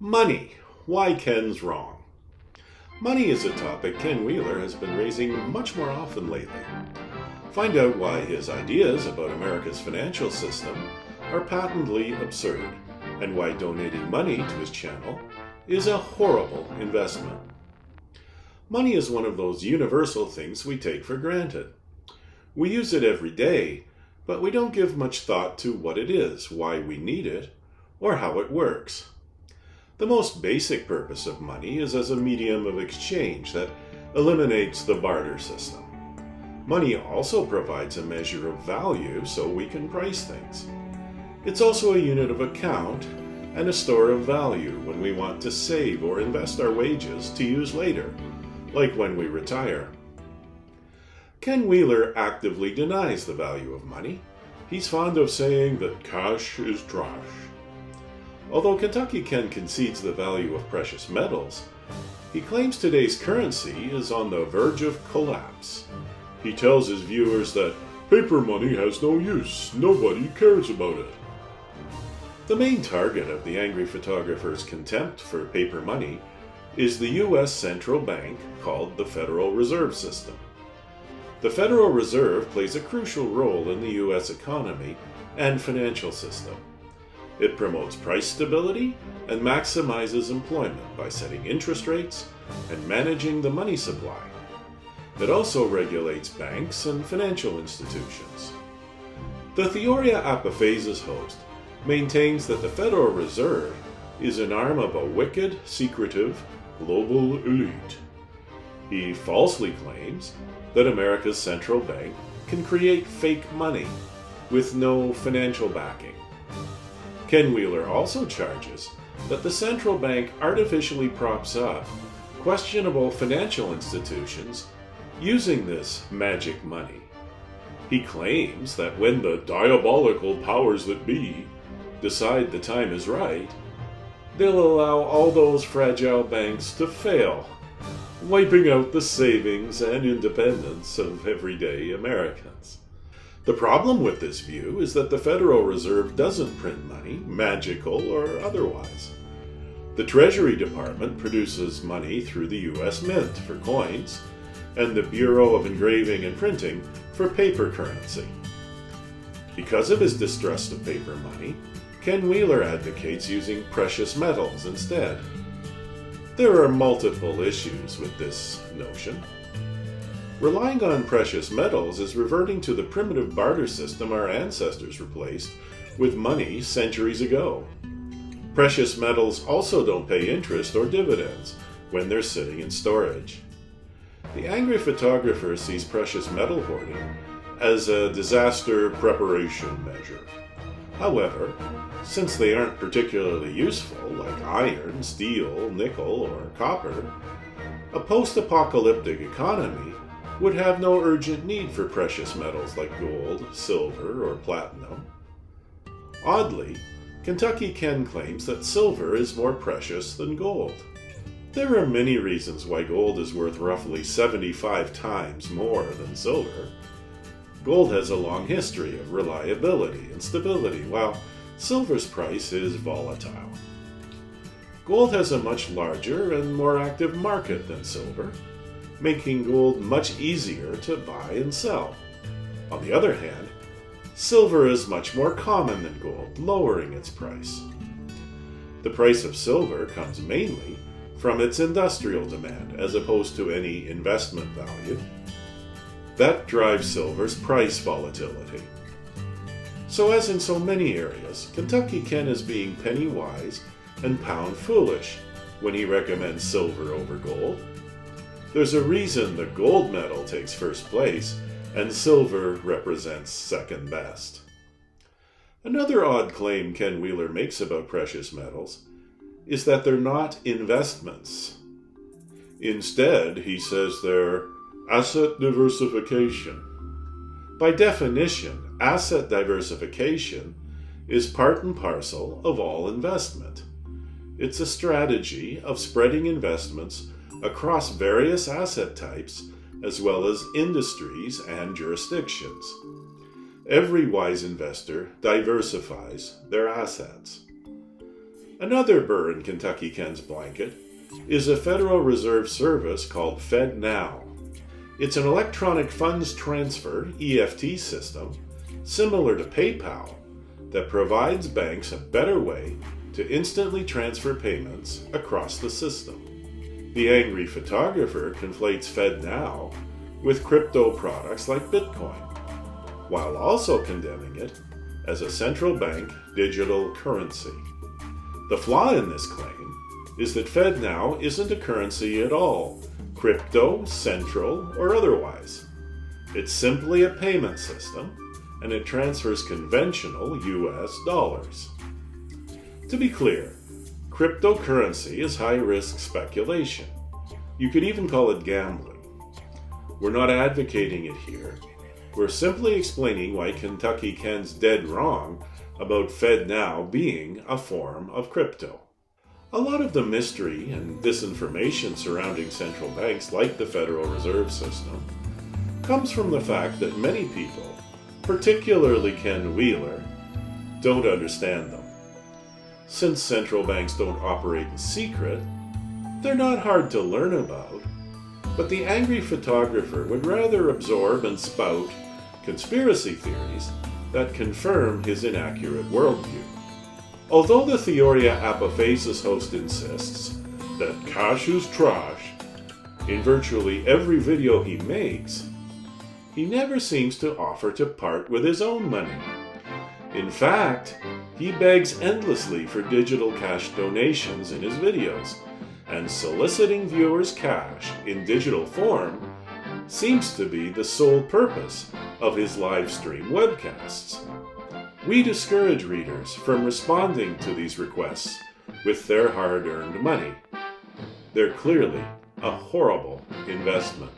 Money. Why Ken's wrong. Money is a topic Ken Wheeler has been raising much more often lately. Find out why his ideas about America's financial system are patently absurd, and why donating money to his channel is a horrible investment. Money is one of those universal things we take for granted. We use it every day, but we don't give much thought to what it is, why we need it, or how it works. The most basic purpose of money is as a medium of exchange that eliminates the barter system. Money also provides a measure of value so we can price things. It's also a unit of account and a store of value when we want to save or invest our wages to use later, like when we retire. Ken Wheeler actively denies the value of money. He's fond of saying that cash is trash. Although Kentucky Ken concedes the value of precious metals, he claims today's currency is on the verge of collapse. He tells his viewers that paper money has no use, nobody cares about it. The main target of the angry photographer's contempt for paper money is the U.S. central bank called the Federal Reserve System. The Federal Reserve plays a crucial role in the U.S. economy and financial system. It promotes price stability and maximizes employment by setting interest rates and managing the money supply. It also regulates banks and financial institutions. The Theoria Apophis' host maintains that the Federal Reserve is an arm of a wicked, secretive, global elite. He falsely claims that America's central bank can create fake money with no financial backing. Ken Wheeler also charges that the central bank artificially props up questionable financial institutions using this magic money. He claims that when the diabolical powers that be decide the time is right, they'll allow all those fragile banks to fail, wiping out the savings and independence of everyday Americans. The problem with this view is that the Federal Reserve doesn't print money, magical or otherwise. The Treasury Department produces money through the U.S. Mint for coins, and the Bureau of Engraving and Printing for paper currency. Because of his distrust of paper money, Ken Wheeler advocates using precious metals instead. There are multiple issues with this notion. Relying on precious metals is reverting to the primitive barter system our ancestors replaced with money centuries ago. Precious metals also don't pay interest or dividends when they're sitting in storage. The angry photographer sees precious metal hoarding as a disaster preparation measure. However, since they aren't particularly useful, like iron, steel, nickel, or copper, a post-apocalyptic economy would have no urgent need for precious metals like gold, silver, or platinum. Oddly, Kentucky Ken claims that silver is more precious than gold. There are many reasons why gold is worth roughly 75 times more than silver. Gold has a long history of reliability and stability, while silver's price is volatile. Gold has a much larger and more active market than silver, making gold much easier to buy and sell. On the other hand, silver is much more common than gold, lowering its price. The price of silver comes mainly from its industrial demand as opposed to any investment value. That drives silver's price volatility. So as in so many areas, Kentucky Ken is being penny wise and pound foolish when he recommends silver over gold. There's a reason the gold medal takes first place and silver represents second best. Another odd claim Ken Wheeler makes about precious metals is that they're not investments. Instead, he says they're asset diversification. By definition, asset diversification is part and parcel of all investment. It's a strategy of spreading investments across various asset types as well as industries and jurisdictions. Every wise investor diversifies their assets. Another burr in Kentucky Ken's blanket is a Federal Reserve service called FedNow. It's an electronic funds transfer (EFT) system similar to PayPal that provides banks a better way to instantly transfer payments across the system. The angry photographer conflates FedNow with crypto products like Bitcoin, while also condemning it as a central bank digital currency. The flaw in this claim is that FedNow isn't a currency at all, crypto, central, or otherwise. It's simply a payment system, and it transfers conventional US dollars. To be clear, cryptocurrency is high-risk speculation. You could even call it gambling. We're not advocating it here. We're simply explaining why Kentucky Ken's dead wrong about FedNow being a form of crypto. A lot of the mystery and disinformation surrounding central banks like the Federal Reserve System comes from the fact that many people, particularly Ken Wheeler, don't understand them. Since central banks don't operate in secret, they're not hard to learn about, but the angry photographer would rather absorb and spout conspiracy theories that confirm his inaccurate worldview. Although the Theoria Apophasis host insists that cash is trash in virtually every video he makes, he never seems to offer to part with his own money. In fact, he begs endlessly for digital cash donations in his videos, and soliciting viewers' cash in digital form seems to be the sole purpose of his live stream webcasts. We discourage readers from responding to these requests with their hard-earned money. They're clearly a horrible investment.